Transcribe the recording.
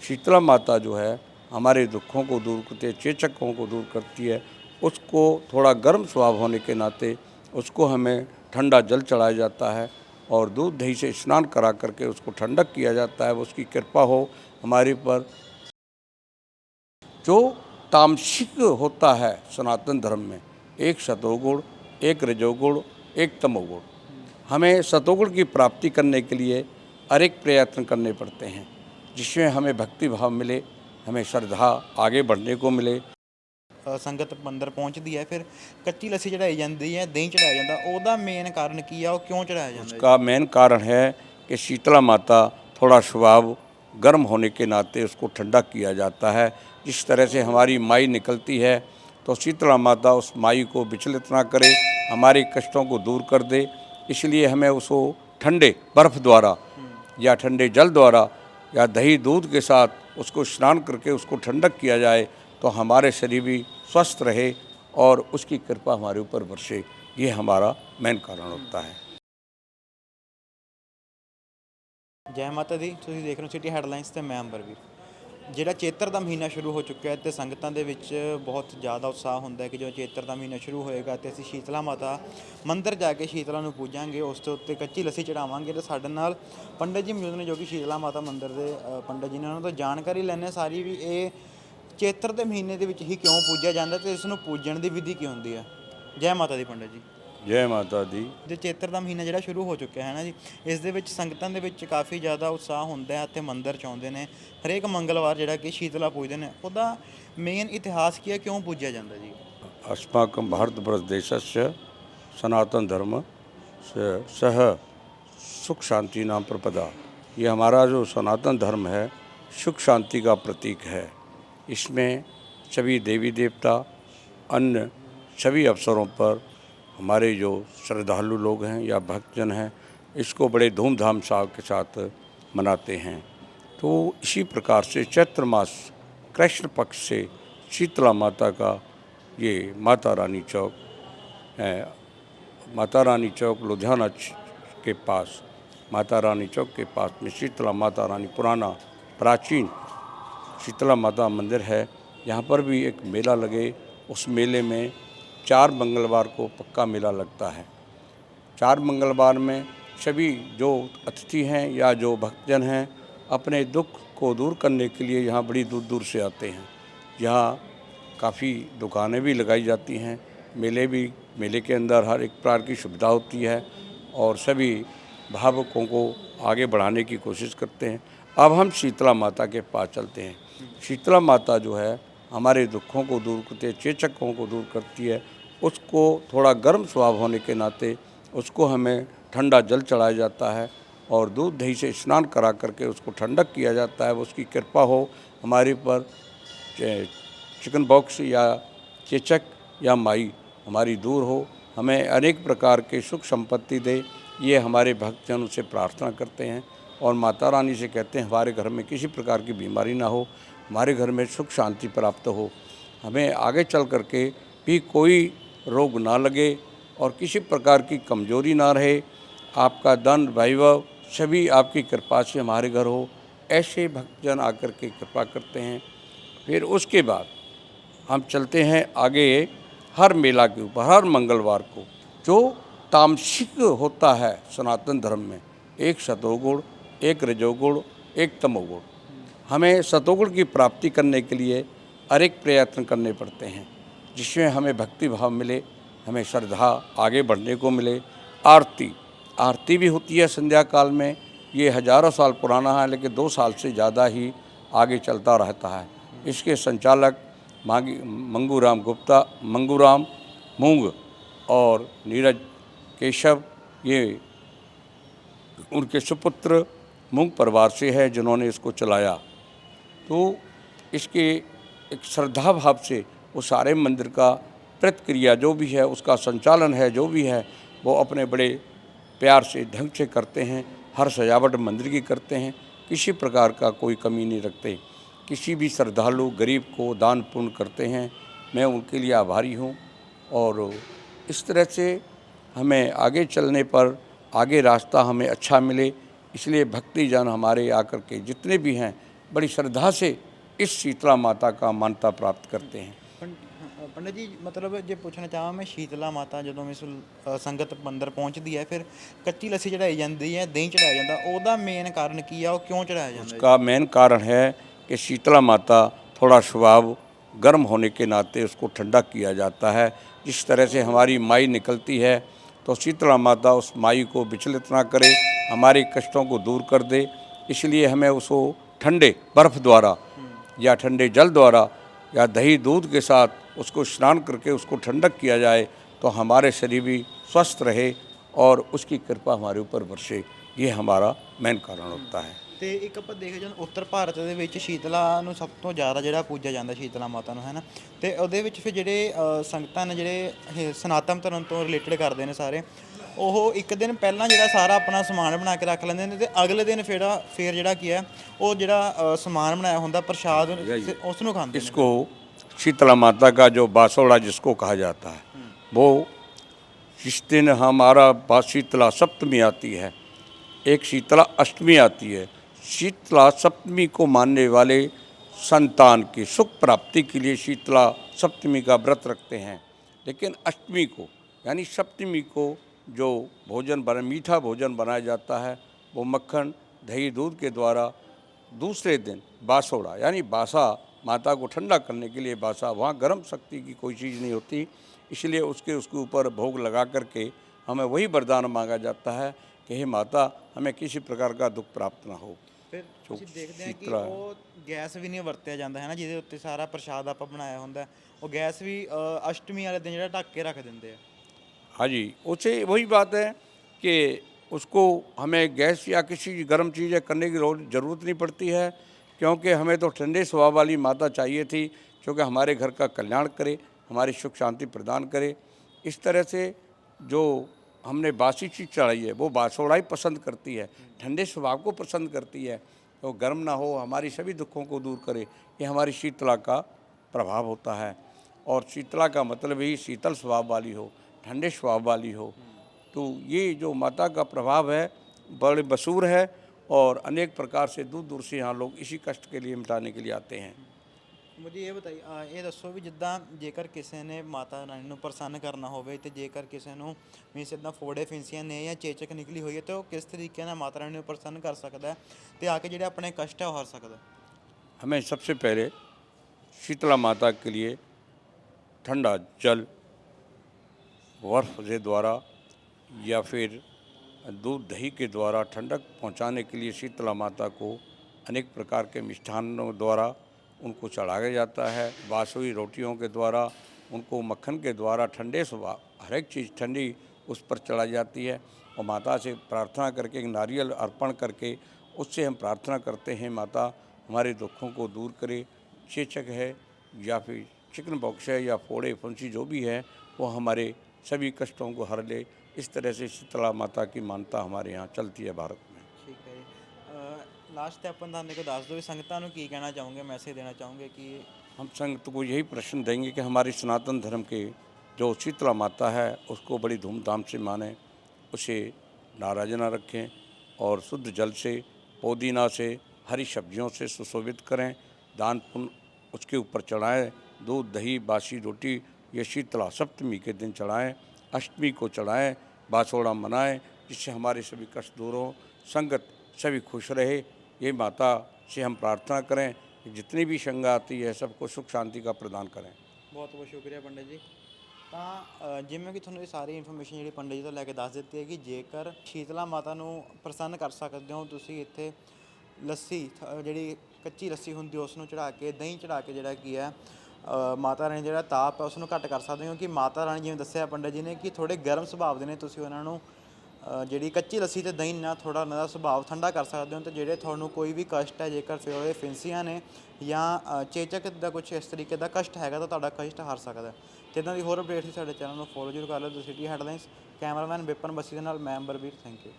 शीतला माता जो है हमारे दुखों को दूर करती है, चेचकों को दूर करती है। उसको थोड़ा गर्म स्वभाव होने के नाते उसको हमें ठंडा जल चढ़ाया जाता है और दूध दही से स्नान करा करके उसको ठंडक किया जाता है। उसकी कृपा हो हमारे पर। जो तामसिक होता है सनातन धर्म में, एक सतोगुण, एक रजोगुण, एक तमोगुण। हमें सतोगुण की प्राप्ति करने के लिए अनेक प्रयत्न करने पड़ते हैं, जिसमें हमें भक्ति भाव मिले, हमें श्रद्धा आगे बढ़ने को मिले। संगत मंदिर पहुंचती है, फिर कच्ची लस्सी चढ़ाई जाती है, दही चढ़ाया जाता, ਉਹਦਾ मेन कारण की है, वो क्यों चढ़ाया जाता है उसका मेन कारण है कि शीतला माता थोड़ा स्वभाव गर्म होने के नाते उसको ठंडा किया जाता है। जिस तरह से हमारी माई निकलती है तो शीतला माता उस माई को विचलित ना करे, हमारे कष्टों को दूर कर दे। इसलिए हमें उसको ठंडे बर्फ़ द्वारा या ठंडे जल द्वारा या दही दूध के साथ उसको स्नान करके उसको ठंडक किया जाए तो हमारे शरीर भी स्वस्थ रहे और उसकी कृपा हमारे ऊपर बरसे। ये हमारा मेन कारण होता है। जय माता दी। ਤੁਸੀਂ ਦੇਖ ਰਹੇ ਹੋ ਸਿਟੀ ਹੈਡਲਾਈਨਸ ਤੇ ਮੈਂ ਅੰਬਰਵੀਰ। ਜਿਹੜਾ ਚੇਤਰ ਦਾ ਮਹੀਨਾ ਸ਼ੁਰੂ ਹੋ ਚੁੱਕਿਆ ਹੈ ਤੇ ਸੰਗਤਾਂ ਦੇ ਵਿੱਚ ਬਹੁਤ ਜ਼ਿਆਦਾ ਉਤਸ਼ਾਹ ਹੁੰਦਾ ਹੈ ਕਿ ਜਦੋਂ ਚੇਤਰ ਦਾ ਮਹੀਨਾ ਸ਼ੁਰੂ ਹੋਏਗਾ ਤੇ ਅਸੀਂ ਸ਼ੀਤਲਾ ਮਾਤਾ ਮੰਦਿਰ ਜਾ ਕੇ ਸ਼ੀਤਲਾ ਨੂੰ ਪੂਜਾਂਗੇ, ਉਸ ਦੇ ਉੱਤੇ ਕੱਚੀ ਲੱਸੀ ਚੜਾਵਾਂਗੇ। ਤੇ ਸਾਡੇ ਨਾਲ ਪੰਡਿਤ ਜੀ ਮੌਜੂਦ ਨੇ ਜੋ ਕਿ ਸ਼ੀਤਲਾ ਮਾਤਾ ਮੰਦਿਰ ਦੇ ਪੰਡਿਤ ਜੀ ਨੇ, ਉਹਨਾਂ ਤੋਂ ਜਾਣਕਾਰੀ ਲੈਣੇ ਸਾਰੀ ਵੀ ਇਹ ਚੇਤਰ ਦੇ ਮਹੀਨੇ ਦੇ ਵਿੱਚ ਹੀ ਕਿਉਂ ਪੂਜਿਆ ਜਾਂਦਾ ਤੇ ਇਸ ਨੂੰ ਪੂਜਣ ਦੀ ਵਿਧੀ ਕੀ ਹੁੰਦੀ ਹੈ। ਜੈ ਮਾਤਾ ਦੀ ਪੰਡਿਤ ਜੀ। जय माता दी। ਜੋ ਚੇਤਰ ਦਾ ਮਹੀਨਾ ਜਿਹੜਾ ਸ਼ੁਰੂ ਹੋ ਚੁੱਕਿਆ ਹੈ ਨਾ ਜੀ, ਇਸ ਦੇ ਵਿੱਚ ਸੰਗਤਾਂ ਦੇ ਵਿੱਚ ਕਾਫੀ ਜ਼ਿਆਦਾ ਉਤਸ਼ਾਹ ਹੁੰਦਾ ਹੈ ਅਤੇ ਮੰਦਿਰ 'ਚ ਆਉਂਦੇ ਨੇ ਹਰੇਕ ਮੰਗਲਵਾਰ ਜਿਹੜਾ ਕਿ ਸ਼ੀਤਲਾ ਪੂਜਦੇ ਨੇ। ਉਹਦਾ ਮੇਨ ਇਤਿਹਾਸ ਕੀ ਹੈ, ਕਿਉਂ ਪੂਜਿਆ ਜਾਂਦਾ ਜੀ? अस्माकं भारतवर्षदेशस्य सनातन धर्म से सह सुख शांति नाम प्रपदा। ये हमारा जो सनातन धर्म है सुख शांति का प्रतीक है। इसमें सभी देवी देवता अन्य सभी अवसरों पर हमारे जो श्रद्धालु लोग हैं या भक्तजन हैं इसको बड़े धूमधाम के साथ मनाते हैं। तो इसी प्रकार से चैत्र मास कृष्ण पक्ष से शीतला माता का ये माता रानी चौक है। माता रानी चौक लुधियाना के पास, माता रानी चौक के पास में शीतला माता रानी पुराना प्राचीन शीतला माता मंदिर है। यहाँ पर भी एक मेला लगे, उस मेले में 4 मंगलवार को पक्का मेला लगता है। 4 मंगलवार में सभी जो अतिथि हैं या जो भक्तजन हैं अपने दुख को दूर करने के लिए यहाँ बड़ी दूर दूर से आते हैं। यहाँ काफ़ी दुकानें भी लगाई जाती हैं। मेले के अंदर हर एक प्रकार की सुविधा होती है और सभी भावुकों को आगे बढ़ाने की कोशिश करते हैं। अब हम शीतला माता के पास चलते हैं। शीतला माता जो है हमारे दुखों को दूर करती है, चेचकों को दूर करती है। उसको थोड़ा गर्म स्वभाव होने के नाते उसको हमें ठंडा जल चढ़ाया जाता है और दूध दही से स्नान करा करके उसको ठंडक किया जाता है। उसकी कृपा हो हमारे पर, चिकन बॉक्स या चेचक या माई हमारी दूर हो, हमें अनेक प्रकार के सुख संपत्ति दे। ये हमारे भक्तजन उसे प्रार्थना करते हैं और माता रानी से कहते हैं हमारे घर में किसी प्रकार की बीमारी ना हो, हमारे घर में सुख शांति प्राप्त हो, हमें आगे चल करके भी कोई रोग ना लगे और किसी प्रकार की कमजोरी ना रहे। आपका धन वैभव सभी आपकी कृपा से हमारे घर हो, ऐसे भक्तजन आकर के कृपा करते हैं। फिर उसके बाद हम चलते हैं आगे हर मेला के ऊपर हर मंगलवार को। जो तामसिक होता है सनातन धर्म में, एक सतोगुण, एक रजोगुण, एक तमोगुण। हमें सतोगुण की प्राप्ति करने के लिए अनेक प्रयत्न करने पड़ते हैं, जिसमें हमें भक्ति भाव मिले, हमें श्रद्धा आगे बढ़ने को मिले। आरती भी होती है संध्या काल में। ये हज़ारों साल पुराना है लेकिन 2 साल से ज़्यादा ही आगे चलता रहता है। इसके संचालक मंगूराम गुप्ता, मंगूराम मूंग और नीरज केशव, ये उनके सुपुत्र मूंग परिवार से है जिन्होंने इसको चलाया। तो इसके एक श्रद्धा भाव से वो सारे मंदिर का प्रतिक्रिया जो भी है उसका संचालन है जो भी है वो अपने बड़े प्यार से ढंग से करते हैं। हर सजावट मंदिर की करते हैं, किसी प्रकार का कोई कमी नहीं रखते। किसी भी श्रद्धालु गरीब को दान पुण्य करते हैं, मैं उनके लिए आभारी हूँ। और इस तरह से हमें आगे चलने पर आगे रास्ता हमें अच्छा मिले, इसलिए भक्तिजन हमारे आकर के जितने भी हैं बड़ी श्रद्धा से इस शीतला माता का मान्यता प्राप्त करते हैं। पंडित जी मतलब जे पूछना चाਹਾਂ मैं शीतला माता ਜਦੋਂ ਇਸ ਸੰਗਤ ਮੰਦਰ ਪਹੁੰਚਦੀ ਹੈ ਫਿਰ ਕੱਚੀ ਲੱਸੀ ਚੜਾਈ ਜਾਂਦੀ ਹੈ ਦਹੀਂ ਚੜਾਇਆ ਜਾਂਦਾ ਉਹਦਾ ਮੇਨ ਕਾਰਨ ਕੀ ਆ ਉਹ ਕਿਉਂ ਚੜਾਇਆ ਜਾਂਦਾ उसका मेन कारण है कि शीतला माता थोड़ा स्वभाव गर्म होने के नाते उसको ठंडा किया जाता है। जिस तरह से हमारी माई निकलती है तो शीतला माता उस माई को विचलित ना करे, हमारे कष्टों को दूर कर दे, इसलिए हमें उसको ठंडे बर्फ़ द्वारा या ठंडे जल द्वारा या दही दूध के साथ उसको स्नान करके उसको ठंडक किया जाए तो हमारे शरीर भी स्वस्थ रहे और उसकी कृपा हमारे ऊपर बरसे। ये हमारा मेन कारण होता है। ਤੇ ਇੱਕ ਆਪਾਂ ਦੇਖਿਆ ਜਾਂਦਾ ਉੱਤਰ ਭਾਰਤ ਦੇ ਵਿੱਚ ਸ਼ੀਤਲਾ ਨੂੰ ਸਭ ਤੋਂ ਜ਼ਿਆਦਾ ਜਿਹੜਾ ਪੂਜਿਆ ਜਾਂਦਾ ਸ਼ੀਤਲਾ ਮਾਤਾ ਨੂੰ ਹੈ ਨਾ ਤੇ ਉਹਦੇ ਵਿੱਚ ਫਿਰ ਜਿਹੜੇ ਸੰਗਤਾਂ ਨੇ ਜਿਹੜੇ ਇਹ ਸਨਾਤਨ ਧਰਮ ਤੋਂ ਰਿਲੇਟਡ ਕਰਦੇ ਨੇ ਸਾਰੇ ਉਹ ਇੱਕ ਦਿਨ ਪਹਿਲਾਂ ਜਿਹੜਾ ਸਾਰਾ ਆਪਣਾ ਸਮਾਨ ਬਣਾ ਕੇ ਰੱਖ ਲੈਂਦੇ ਨੇ ਤੇ ਅਗਲੇ ਦਿਨ ਫਿਰ ਜਿਹੜਾ ਕੀ ਹੈ ਉਹ ਜਿਹੜਾ ਸਮਾਨ ਬਣਾਇਆ ਹੁੰਦਾ ਪ੍ਰਸ਼ਾਦ ਉਸ ਨੂੰ ਖਾਂਦੇ ਨੇ। इसको शीतला माता का जो बासोड़ा जिसको कहा जाता है वो जिस दिन हमारा शीतला सप्तमी आती है, एक शीतला अष्टमी आती है। शीतला सप्तमी को मानने वाले संतान की सुख प्राप्ति के लिए शीतला सप्तमी का व्रत रखते हैं, लेकिन अष्टमी को यानी सप्तमी को जो भोजन बना मीठा भोजन बनाया जाता है वो मक्खन दही दूध के द्वारा दूसरे दिन बासोड़ा यानी बासा माता को ठंडा करने के लिए बासा, वहाँ गर्म शक्ति की कोई चीज़ नहीं होती, इसलिए उसके ऊपर भोग लगा करके हमें वही वरदान मांगा जाता है कि हे माता हमें किसी प्रकार का दुख प्राप्त ना हो। ਫਿਰ ਅਸੀਂ ਦੇਖਦੇ ਹਾਂ ਕਿ ਉਹ ਗੈਸ ਵੀ ਨਹੀਂ ਵਰਤਿਆ ਜਾਂਦਾ ਹੈ ਨਾ ਜਿਹਦੇ ਉੱਤੇ ਸਾਰਾ ਪ੍ਰਸ਼ਾਦ ਆਪਾਂ ਬਣਾਇਆ ਹੁੰਦਾ ਉਹ ਗੈਸ ਵੀ ਅਸ਼ਟਮੀ ਵਾਲੇ ਦਿਨ ਜਿਹੜਾ ਢੱਕ ਕੇ ਰੱਖ ਦਿੰਦੇ ਆ। हाँ जी, उससे वही बात है कि उसको हमें गैस या किसी गर्म चीज़ें करने की ज़रूरत नहीं पड़ती है, क्योंकि हमें तो ठंडे स्वभाव वाली माता चाहिए थी क्योंकि हमारे घर का कल्याण करे, हमारी सुख शांति प्रदान करे। इस तरह से जो हमने बासी चीज़ चढ़ाई है वो बासोड़ा ही पसंद करती है, ठंडे स्वभाव को पसंद करती है, तो गर्म ना हो, हमारी सभी दुखों को दूर करे। ये हमारी शीतला का प्रभाव होता है और शीतला का मतलब ही शीतल स्वभाव वाली हो, ठंडे स्वभाव वाली हो। तो ये जो माता का प्रभाव है बड़े मशहूर है और अनेक प्रकार से दूर दूर से यहाँ लोग इसी कष्ट के लिए मिटाने के लिए आते हैं। मुझे ये बताइए ਇਹ ਦੱਸੋ ਵੀ ਜਿੱਦਾਂ ਜੇਕਰ ਕਿਸੇ ਨੇ ਮਾਤਾ ਰਾਣੀ ਨੂੰ ਪ੍ਰਸੰਨ ਕਰਨਾ ਹੋਵੇ ਤੇ ਜੇਕਰ ਕਿਸੇ ਨੂੰ ਮੀਨਸ ਇੱਦਾਂ ਫੋੜੇ ਫਿੰਸੀਆਂ ਨੇ ਜਾਂ ਚੇਚਕ ਨਿਕਲੀ ਹੋਈ ਹੈ ਤੇ ਉਹ ਕਿਸ ਤਰੀਕੇ ਨਾਲ ਮਾਤਾ ਰਾਣੀ ਨੂੰ ਪ੍ਰਸੰਨ ਕਰ ਸਕਦਾ ਹੈ ਤੇ ਆ ਕੇ ਜਿਹੜੇ ਆਪਣੇ ਕਸ਼ਟ ਹੈ ਉਹ ਹਰ ਸਕਦਾ ਹੈ। हमें सबसे पहले शीतला माता के लिए ठंडा जल बर्फ के द्वारा या फिर दूध दही के द्वारा ठंडक पहुंचाने के लिए शीतला माता को अनेक प्रकार के मिष्ठानों द्वारा उनको चढ़ाया जाता है। बासुई रोटियों के द्वारा उनको मक्खन के द्वारा ठंडे स्वभाव हर एक चीज़ ठंडी उस पर चढ़ाई जाती है और माता से प्रार्थना करके नारियल अर्पण करके उससे हम प्रार्थना करते हैं माता हमारे दुखों को दूर करे। चेचक है या फिर चिकन बॉक्स है या फोड़े फुंसी जो भी है वो हमारे सभी कष्टों को हर ले। इस तरह से शीतला माता की मान्यता हमारे यहाँ चलती है भारत में। ठीक है लास्ट ਤੇ ਆਪਾਂ ਤੁਹਾਨੂੰ को ਦੱਸ ਦਿਓ ਵੀ ਸੰਗਤਾਂ ਨੂੰ ਕੀ ਕਹਿਣਾ ਚਾਹੋਗੇ ਮੈਸੇਜ देना चाहोगे कि हम संगत को यही प्रश्न देंगे कि हमारी सनातन धर्म के जो शीतला माता है उसको बड़ी धूमधाम से मानें, उसे नाराज ना रखें और शुद्ध जल से पुदीना से हरी सब्जियों से सुशोभित करें, दान पुण्य उसके ऊपर चढ़ाएं, दूध दही बासी रोटी ये शीतला सप्तमी के दिन चढ़ाएं, अष्टमी को चढ़ाएं, बासोड़ा मनाएं, जिससे हमारे सभी कष्ट दूर हों, संगत सभी खुश रहे। ये माता से हम प्रार्थना करें कि जितनी भी शंका आती है सबको सुख शांति का प्रदान करें। ਬਹੁਤ ਬਹੁਤ ਸ਼ੁਕਰੀਆ ਪੰਡਿਤ ਜੀ। ਤਾਂ ਜਿਵੇਂ ਕਿ ਤੁਹਾਨੂੰ ਇਹ ਸਾਰੀ ਇਨਫੋਰਮੇਸ਼ਨ ਜਿਹੜੀ ਪੰਡਿਤ ਜੀ ਤੋਂ ਲੈ ਕੇ ਦੱਸ ਦਿੱਤੀ ਹੈ ਕਿ ਜੇਕਰ ਸ਼ੀਤਲਾ ਮਾਤਾ ਨੂੰ ਪ੍ਰਸੰਨ ਕਰ ਸਕਦੇ ਹੋ ਤੁਸੀਂ ਇੱਥੇ ਲੱਸੀ ਜਿਹੜੀ ਕੱਚੀ ਲੱਸੀ ਹੁੰਦੀ ਉਸ ਨੂੰ ਚੜਾ ਕੇ ਦਹੀਂ ਚੜਾ ਕੇ ਜਿਹੜਾ ਕੀ ਹੈ ਮਾਤਾ ਰਾਣੀ ਜਿਹੜਾ ਤਾਪ ਹੈ ਉਸ ਨੂੰ ਘੱਟ ਕਰ ਸਕਦੇ ਹੋ ਕਿ ਮਾਤਾ ਰਾਣੀ ਜਿਵੇਂ ਦੱਸਿਆ ਪੰਡਿਤ ਜੀ ਨੇ ਕਿ ਥੋੜ੍ਹੇ ਗਰਮ ਸੁਭਾਅ ਦੇ ਨੇ, ਤੁਸੀਂ ਉਹਨਾਂ ਨੂੰ ਜਿਹੜੀ ਕੱਚੀ ਲੱਸੀ ਅਤੇ ਦਹੀਂ ਨਾਲ ਥੋੜ੍ਹਾ ਉਹਨਾਂ ਦਾ ਸੁਭਾਅ ਠੰਡਾ ਕਰ ਸਕਦੇ ਹੋ। ਅਤੇ ਜਿਹੜੇ ਤੁਹਾਨੂੰ ਕੋਈ ਵੀ ਕਸ਼ਟ ਹੈ ਜੇਕਰ ਫੋੜੇ ਫਿੰਸੀਆਂ ਨੇ ਜਾਂ ਚੇਚਕ ਦਾ ਕੁਛ ਇਸ ਤਰੀਕੇ ਦਾ ਕਸ਼ਟ ਹੈਗਾ ਤਾਂ ਤੁਹਾਡਾ ਕਸ਼ਟ ਹਾਰ ਸਕਦਾ। ਅਤੇ ਇੱਦਾਂ ਦੀ ਹੋਰ ਅਪਡੇਟ ਸੀ ਸਾਡੇ ਚੈਨਲ ਨੂੰ ਫੋਲੋ ਜ਼ਰੂਰ ਕਰ ਲਓ। ਸਿਟੀ ਹੈਡਲਾਈਨਸ ਕੈਮਰਾਮੈਨ ਵਿਪਨ ਬੱਸੀ ਦੇ ਨਾਲ ਮੈਂ ਅੰਬਰਵੀਰ, ਥੈਂਕ ਯੂ।